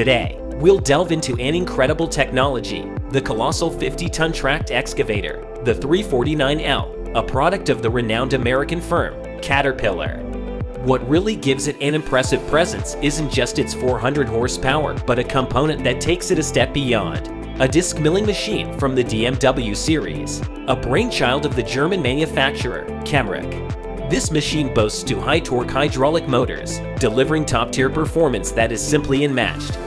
Today, we'll delve into an incredible technology, the colossal 50-ton tracked excavator, the 349L, a product of the renowned American firm, Caterpillar. What really gives it an impressive presence isn't just its 400 horsepower, but a component that takes it a step beyond. A disc milling machine from the DMW series, a brainchild of the German manufacturer, Komatsu. This machine boasts two high-torque hydraulic motors, delivering top-tier performance that is simply unmatched.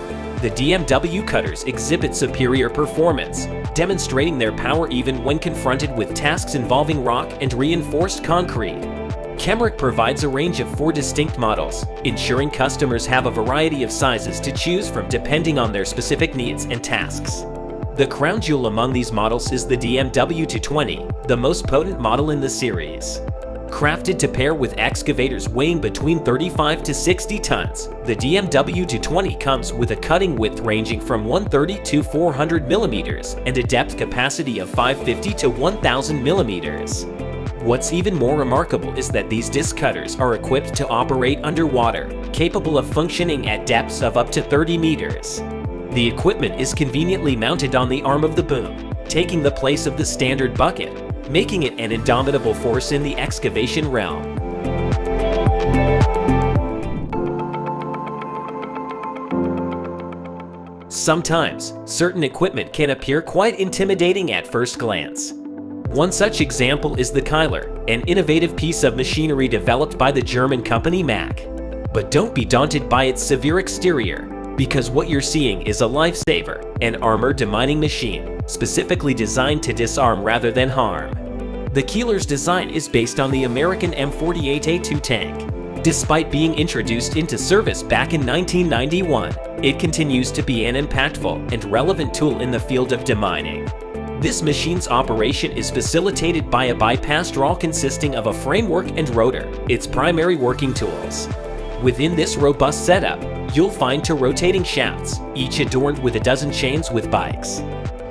The DMW cutters exhibit superior performance, demonstrating their power even when confronted with tasks involving rock and reinforced concrete. Komatsu provides a range of 4 distinct models, ensuring customers have a variety of sizes to choose from depending on their specific needs and tasks. The crown jewel among these models is the DMW 220, the most potent model in the series. Crafted to pair with excavators weighing between 35 to 60 tons, the DMW 220 comes with a cutting width ranging from 130 to 400 millimeters and a depth capacity of 550 to 1000 millimeters. What's even more remarkable is that these disc cutters are equipped to operate underwater, capable of functioning at depths of up to 30 meters. The equipment is conveniently mounted on the arm of the boom, taking the place of the standard bucket, making it an indomitable force in the excavation realm. Sometimes, certain equipment can appear quite intimidating at first glance. One such example is the Keiler, an innovative piece of machinery developed by the German company Mack. But don't be daunted by its severe exterior, because what you're seeing is a lifesaver, an armored demining machine, specifically designed to disarm rather than harm. The Keiler's design is based on the American M48A2 tank. Despite being introduced into service back in 1991, it continues to be an impactful and relevant tool in the field of demining. This machine's operation is facilitated by a bypass draw consisting of a framework and rotor, its primary working tools. Within this robust setup, you'll find 2 rotating shafts, each adorned with a dozen chains with bikes.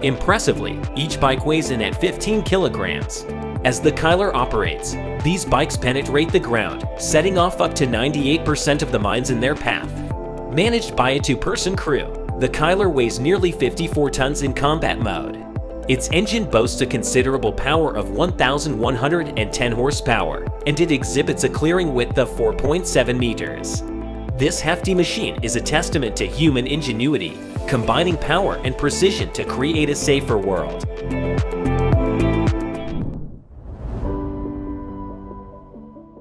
Impressively, each bike weighs in at 15 kilograms. As the Keiler operates, these bikes penetrate the ground, setting off up to 98% of the mines in their path. Managed by a 2-person crew, the Keiler weighs nearly 54 tons in combat mode. Its engine boasts a considerable power of 1,110 horsepower, and it exhibits a clearing width of 4.7 meters. This hefty machine is a testament to human ingenuity, combining power and precision to create a safer world.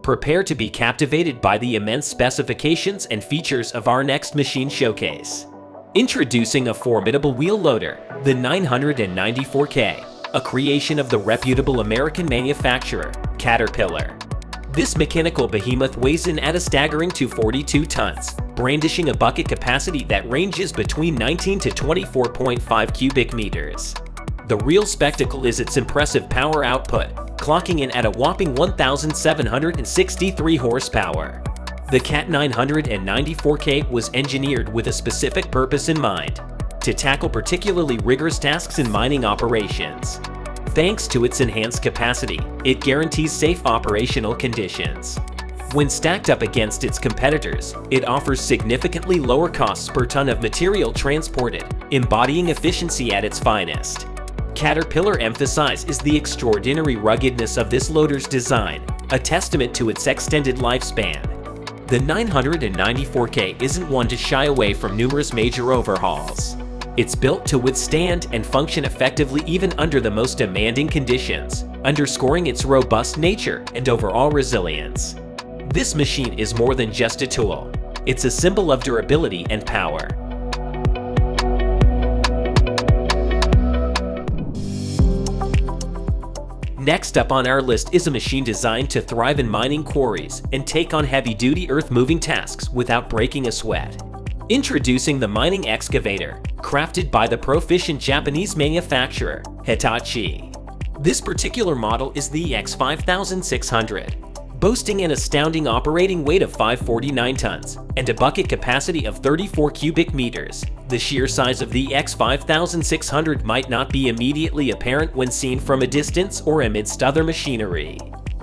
Prepare to be captivated by the immense specifications and features of our next machine showcase. Introducing a formidable wheel loader, the 994K, a creation of the reputable American manufacturer, Caterpillar. This mechanical behemoth weighs in at a staggering 242 tons, brandishing a bucket capacity that ranges between 19 to 24.5 cubic meters. The real spectacle is its impressive power output, clocking in at a whopping 1,763 horsepower. The CAT 994K was engineered with a specific purpose in mind, to tackle particularly rigorous tasks in mining operations. Thanks to its enhanced capacity, it guarantees safe operational conditions. When stacked up against its competitors, it offers significantly lower costs per ton of material transported, embodying efficiency at its finest. Caterpillar emphasizes the extraordinary ruggedness of this loader's design, a testament to its extended lifespan. The 994K isn't one to shy away from numerous major overhauls. It's built to withstand and function effectively even under the most demanding conditions, underscoring its robust nature and overall resilience. This machine is more than just a tool. It's a symbol of durability and power. Next up on our list is a machine designed to thrive in mining quarries and take on heavy-duty earth-moving tasks without breaking a sweat. Introducing the mining excavator, crafted by the proficient Japanese manufacturer, Hitachi. This particular model is the X5600. Boasting an astounding operating weight of 549 tons and a bucket capacity of 34 cubic meters, the sheer size of the X5600 might not be immediately apparent when seen from a distance or amidst other machinery.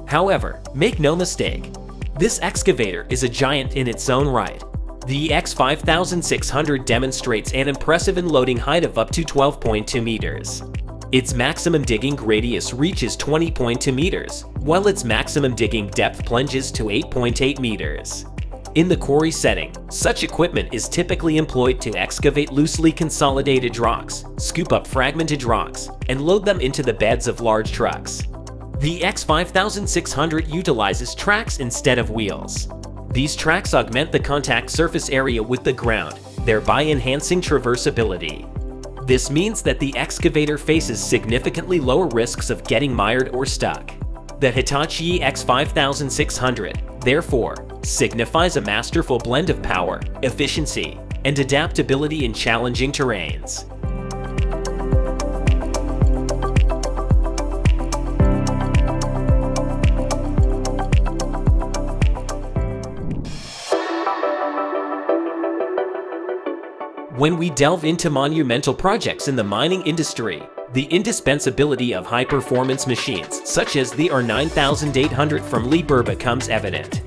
However, make no mistake, this excavator is a giant in its own right. The X5600 demonstrates an impressive unloading height of up to 12.2 meters. Its maximum digging radius reaches 20.2 meters, while its maximum digging depth plunges to 8.8 meters. In the quarry setting, such equipment is typically employed to excavate loosely consolidated rocks, scoop up fragmented rocks, and load them into the beds of large trucks. The X5600 utilizes tracks instead of wheels. These tracks augment the contact surface area with the ground, thereby enhancing traversability. This means that the excavator faces significantly lower risks of getting mired or stuck. The Hitachi X5600, therefore, signifies a masterful blend of power, efficiency, and adaptability in challenging terrains. When we delve into monumental projects in the mining industry, the indispensability of high-performance machines such as the R9800 from Liebherr becomes evident.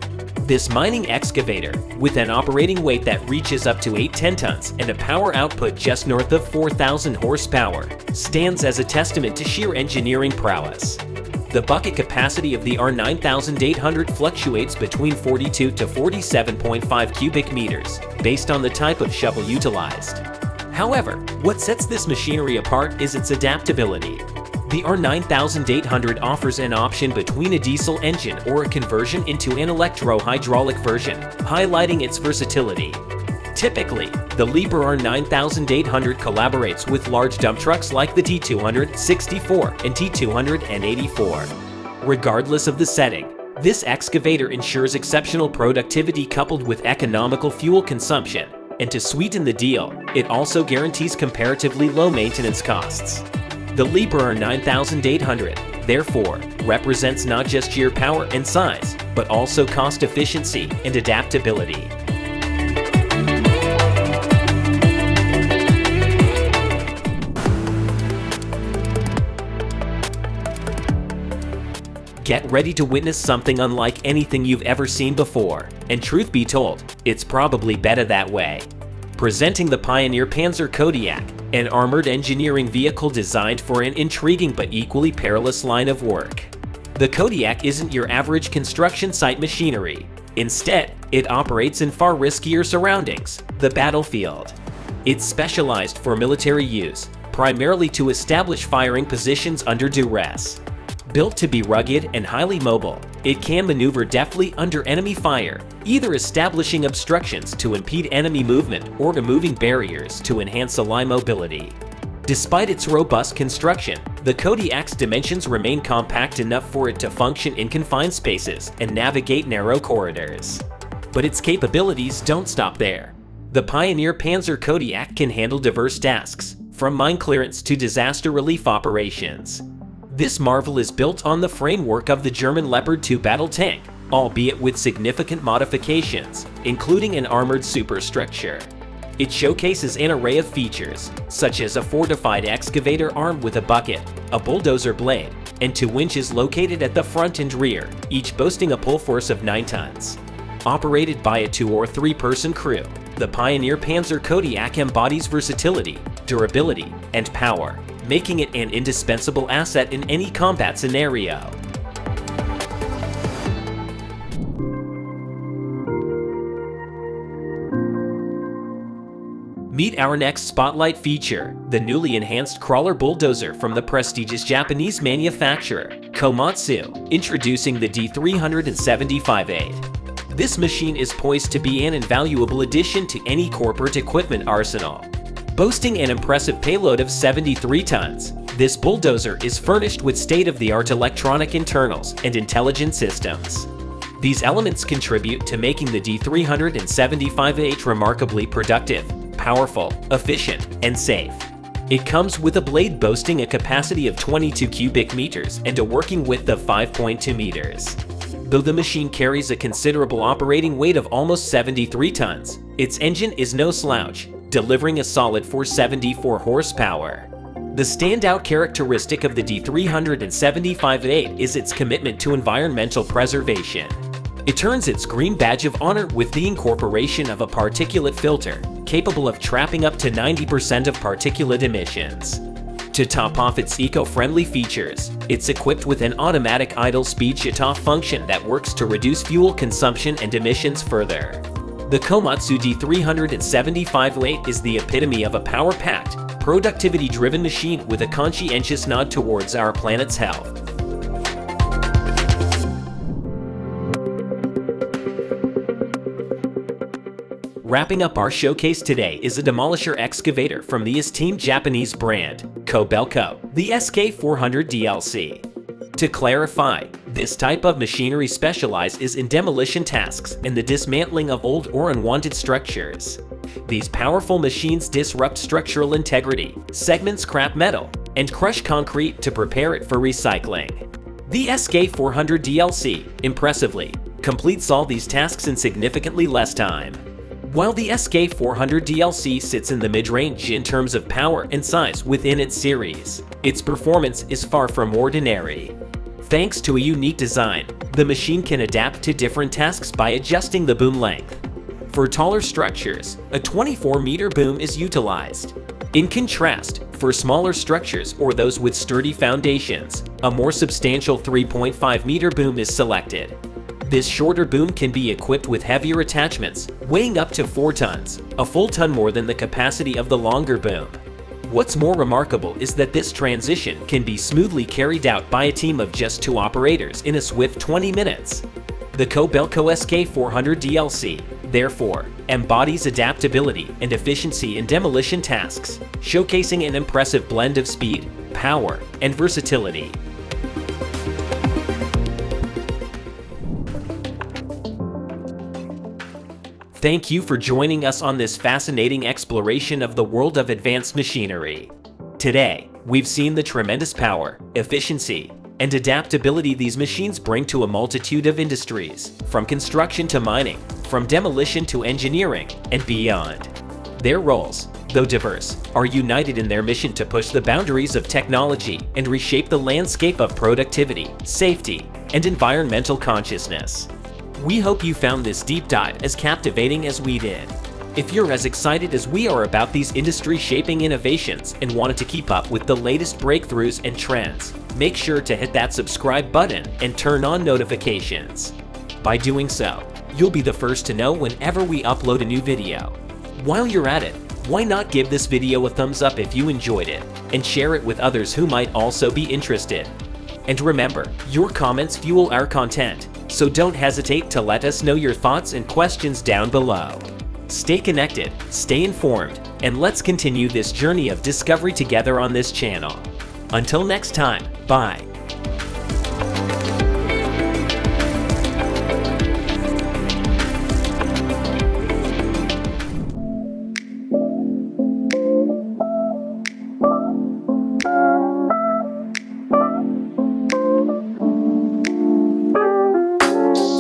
This mining excavator, with an operating weight that reaches up to 810 tons and a power output just north of 4,000 horsepower, stands as a testament to sheer engineering prowess. The bucket capacity of the R9800 fluctuates between 42 to 47.5 cubic meters, based on the type of shovel utilized. However, what sets this machinery apart is its adaptability. The R9800 offers an option between a diesel engine or a conversion into an electro-hydraulic version, highlighting its versatility. Typically, the Liebherr R9800 collaborates with large dump trucks like the T264 and T284. Regardless of the setting, this excavator ensures exceptional productivity coupled with economical fuel consumption, and to sweeten the deal, it also guarantees comparatively low maintenance costs. The Liebherr R9800, therefore, represents not just sheer power and size, but also cost efficiency and adaptability. Get ready to witness something unlike anything you've ever seen before, and truth be told, it's probably better that way. Presenting the Pioneer Panzer Kodiak, an armored engineering vehicle designed for an intriguing but equally perilous line of work. The Kodiak isn't your average construction site machinery. Instead, it operates in far riskier surroundings, the battlefield. It's specialized for military use, primarily to establish firing positions under duress. Built to be rugged and highly mobile, it can maneuver deftly under enemy fire, either establishing obstructions to impede enemy movement or removing barriers to enhance ally mobility. Despite its robust construction, the Kodiak's dimensions remain compact enough for it to function in confined spaces and navigate narrow corridors. But its capabilities don't stop there. The Pioneer Panzer Kodiak can handle diverse tasks, from mine clearance to disaster relief operations. This marvel is built on the framework of the German Leopard 2 battle tank, albeit with significant modifications, including an armored superstructure. It showcases an array of features, such as a fortified excavator armed with a bucket, a bulldozer blade, and 2 winches located at the front and rear, each boasting a pull force of 9 tons. Operated by a 2 or 3 person crew, the Pioneer Panzer Kodiak embodies versatility, durability, and power, making it an indispensable asset in any combat scenario. Meet our next spotlight feature, the newly enhanced crawler bulldozer from the prestigious Japanese manufacturer, Komatsu, introducing the D375A. This machine is poised to be an invaluable addition to any corporate equipment arsenal. Boasting an impressive payload of 73 tons, this bulldozer is furnished with state-of-the-art electronic internals and intelligent systems. These elements contribute to making the D375A remarkably productive, powerful, efficient, and safe. It comes with a blade boasting a capacity of 22 cubic meters and a working width of 5.2 meters. Though the machine carries a considerable operating weight of almost 73 tons, its engine is no slouch, delivering a solid 474 horsepower. The standout characteristic of the D375A is its commitment to environmental preservation. It earns its green badge of honor with the incorporation of a particulate filter capable of trapping up to 90% of particulate emissions. To top off its eco-friendly features, it's equipped with an automatic idle speed shut-off function that works to reduce fuel consumption and emissions further. The Komatsu D375A is the epitome of a power-packed, productivity-driven machine with a conscientious nod towards our planet's health. Wrapping up our showcase today is a demolisher excavator from the esteemed Japanese brand, KOBELCO, the SK400 DLC. To clarify, this type of machinery specializes in demolition tasks and the dismantling of old or unwanted structures. These powerful machines disrupt structural integrity, segment scrap metal, and crush concrete to prepare it for recycling. The SK400 DLC, impressively, completes all these tasks in significantly less time. While the SK400 DLC sits in the mid-range in terms of power and size within its series, its performance is far from ordinary. Thanks to a unique design, the machine can adapt to different tasks by adjusting the boom length. For taller structures, a 24-meter boom is utilized. In contrast, for smaller structures or those with sturdy foundations, a more substantial 3.5-meter boom is selected. This shorter boom can be equipped with heavier attachments, weighing up to 4 tons, a full ton more than the capacity of the longer boom. What's more remarkable is that this transition can be smoothly carried out by a team of just 2 operators in a swift 20 minutes. The KOBELCO SK400 DLC, therefore, embodies adaptability and efficiency in demolition tasks, showcasing an impressive blend of speed, power, and versatility. Thank you for joining us on this fascinating exploration of the world of advanced machinery. Today, we've seen the tremendous power, efficiency, and adaptability these machines bring to a multitude of industries, from construction to mining, from demolition to engineering, and beyond. Their roles, though diverse, are united in their mission to push the boundaries of technology and reshape the landscape of productivity, safety, and environmental consciousness. We hope you found this deep dive as captivating as we did. If you're as excited as we are about these industry-shaping innovations and wanted to keep up with the latest breakthroughs and trends, make sure to hit that subscribe button and turn on notifications. By doing so, you'll be the first to know whenever we upload a new video. While you're at it, why not give this video a thumbs up if you enjoyed it, and share it with others who might also be interested. And remember, your comments fuel our content, so don't hesitate to let us know your thoughts and questions down below. Stay connected, stay informed, and let's continue this journey of discovery together on this channel. Until next time, bye.